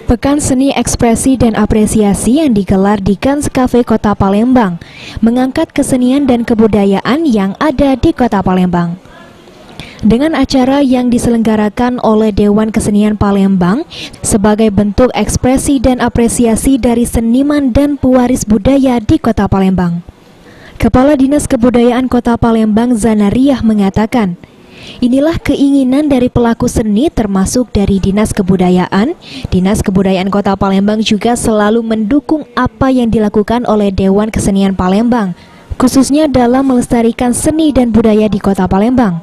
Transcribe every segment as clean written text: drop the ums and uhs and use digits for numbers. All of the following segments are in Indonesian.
Pekan Seni Ekspresi dan Apresiasi yang digelar di Kans Cafe Kota Palembang mengangkat kesenian dan kebudayaan yang ada di Kota Palembang. Dengan acara yang diselenggarakan oleh Dewan Kesenian Palembang sebagai bentuk ekspresi dan apresiasi dari seniman dan pewaris budaya di Kota Palembang. Kepala Dinas Kebudayaan Kota Palembang Zanariah mengatakan, inilah keinginan dari pelaku seni termasuk dari Dinas Kebudayaan. Dinas Kebudayaan Kota Palembang juga selalu mendukung apa yang dilakukan oleh Dewan Kesenian Palembang, khususnya dalam melestarikan seni dan budaya di Kota Palembang.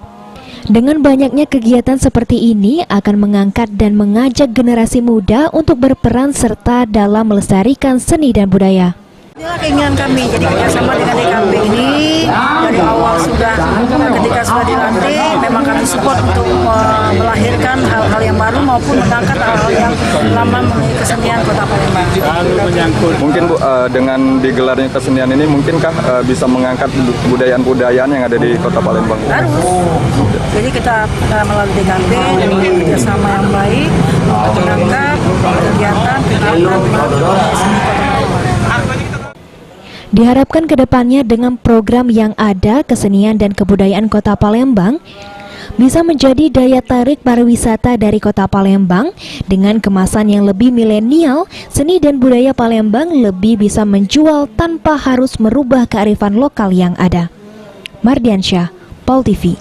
Dengan banyaknya kegiatan seperti ini akan mengangkat dan mengajak generasi muda untuk berperan serta dalam melestarikan seni dan budaya. Inilah keinginan kami, jadi kerjasama dengan DKP ini dari awal ketika sudah dilantik, memang kami support untuk melahirkan hal-hal yang baru maupun mengangkat hal-hal yang lama mengenai kesenian Kota Palembang. Mungkin Bu, dengan digelarnya kesenian ini mungkinkah bisa mengangkat budayaan-budayaan yang ada di Kota Palembang? Harus. Jadi kita melalui DKP dengan kerjasama yang baik untuk mengangkat kegiatan seni Kota Palembang. Diharapkan ke depannya dengan program yang ada, kesenian dan kebudayaan Kota Palembang bisa menjadi daya tarik pariwisata dari Kota Palembang. Dengan kemasan yang lebih milenial, seni dan budaya Palembang lebih bisa menjual tanpa harus merubah kearifan lokal yang ada. Mardiansyah, Pol TV.